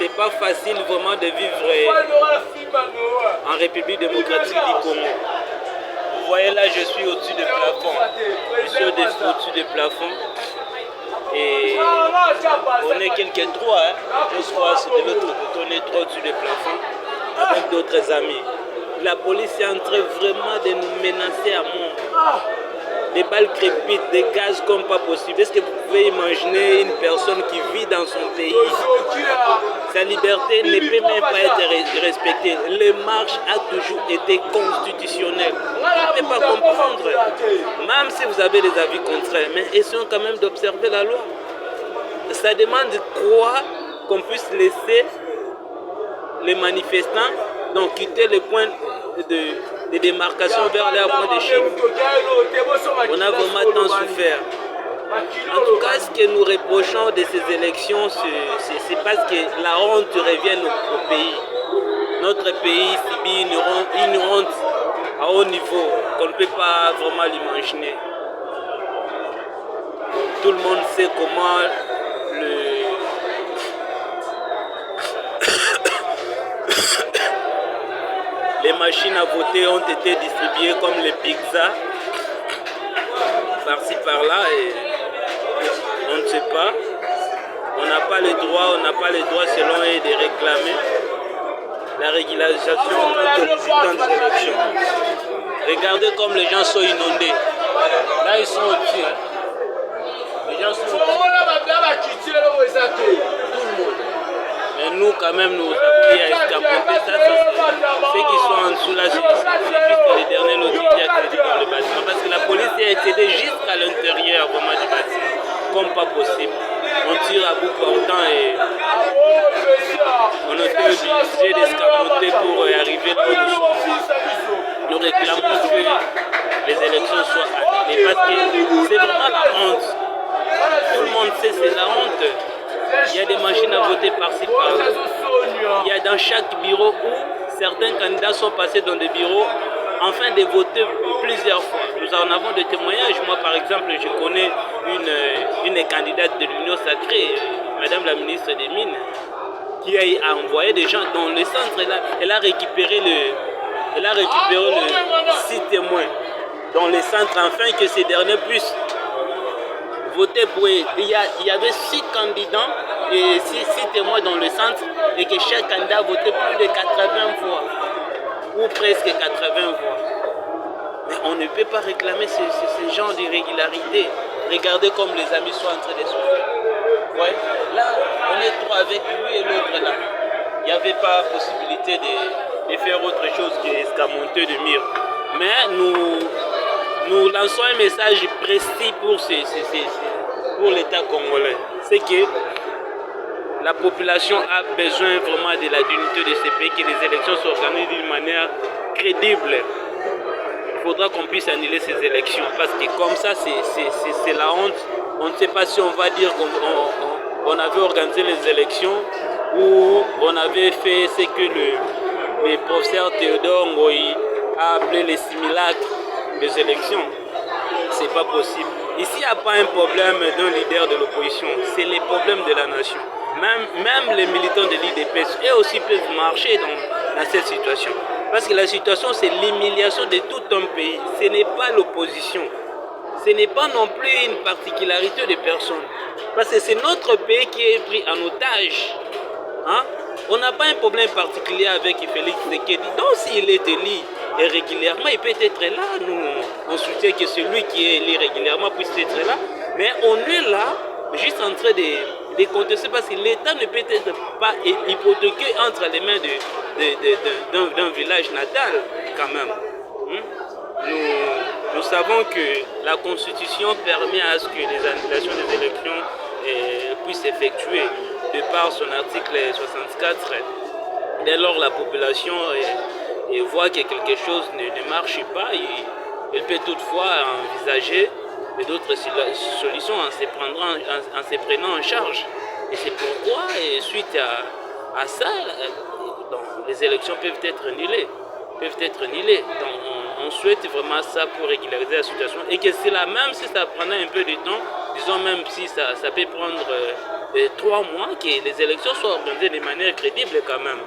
c'est pas facile vraiment de vivre en République démocratique du Congo. Vous voyez là, je suis au-dessus du plafond. Je suis au-dessus du plafond. Et on est quelques trois, hein. Je crois c'est de l'autre côté, on est trois au-dessus du plafond avec d'autres amis. La police est en train vraiment de nous menacer à mort. Des balles crépitent, des gaz comme pas possible. Est-ce que vous pouvez imaginer une personne qui vit dans son pays? Sa liberté ne peut même pas être respectée. Les marches a toujours été constitutionnelles. On ne peut pas comprendre. Même si vous avez des avis contraires, mais essayons quand même d'observer la loi. Ça demande quoi qu'on puisse laisser les manifestants donc quitter le point de démarcation vers leur point de chute. On a vraiment tant souffert. En tout cas, ce que nous reprochons de ces élections, c'est parce que la honte revient au pays. Notre pays subit une honte à haut niveau qu'on ne peut pas vraiment l'imaginer. Tout le monde sait comment les machines à voter ont été distribuées comme les pizzas, par-ci par-là, et on ne sait pas. On n'a pas le droit selon eux de réclamer la régularisation contre le putain des élections. Regardez comme les gens sont inondés. Là, ils sont au-dessus. Les gens sont au-dessus. Tout le monde. Mais nous, quand même, nous avons escamoté ça. Ceux qui sont en dessous là, c'est juste les derniers lotis qui accédent dans le bâtiment. Parce que la police est accédée jusqu'à l'intérieur vraiment du bâtiment. Comme pas possible. On tire à bout portant et on a été obligé d'escamoter pour arriver là où nous sommes. Nous réclamons que les élections soient annulées parce que c'est vraiment la honte. Tout le monde sait c'est la honte. Il y a des machines à voter par-ci par-là. Il y a dans chaque bureau où certains candidats sont passés dans des bureaux afin de voter plusieurs fois. Nous en avons des témoignages. Moi, par exemple, je connais une candidate de l'Union sacrée, Madame la ministre des Mines, qui a envoyé des gens dans le centre. Elle a récupéré le 6 témoins dans le centre afin que ces derniers puissent voter pour eux. Il y avait 6 candidats et 6 témoins dans le centre et que chaque candidat a voté plus de 80 voix ou presque 80 voix. Mais on ne peut pas réclamer ce genre d'irrégularité. Regardez comme les amis sont en train de souffrir. Ouais. Là, on est trois avec lui et l'autre là. Il n'y avait pas possibilité de faire autre chose qu'escamoter de mire. Mais nous lançons un message précis pour l'État congolais. C'est que la population a besoin vraiment de la dignité de ce pays, que les élections s'organisent d'une manière crédible. Il faudra qu'on puisse annuler ces élections parce que comme ça, c'est la honte. On ne sait pas si on va dire qu'on avait organisé les élections ou on avait fait ce que le professeur Théodore Ngoï a appelé les simulacres des élections. C'est pas possible. Ici, il n'y a pas un problème d'un leader de l'opposition, c'est les problèmes de la nation. Même les militants de l'IDPS, eux aussi peuvent marcher dans cette situation. Parce que la situation, c'est l'humiliation de tout un pays. Ce n'est pas l'opposition. Ce n'est pas non plus une particularité de personne. Parce que c'est notre pays qui est pris en otage. Hein? On n'a pas un problème particulier avec Félix Tshisekedi. Donc s'il est élu régulièrement, il peut être là. Nous, on soutient que celui qui est élu régulièrement puisse être là. Mais on est là, juste en train de contester, parce que l'État ne peut être pas hypothéqué entre les mains d'un village natal, quand même. Nous savons que la Constitution permet à ce que les annulations des élections puissent s'effectuer de par son article 64. Dès lors, la population voit que quelque chose ne marche pas, elle peut toutefois envisager d'autres solutions en se prenant en charge. Et c'est pourquoi, suite à ça, les élections peuvent être annulées. Donc on souhaite vraiment ça pour régulariser la situation. Et que c'est là, même si ça prendrait un peu de temps, disons même si ça peut prendre 3 mois que les élections soient organisées de manière crédible quand même.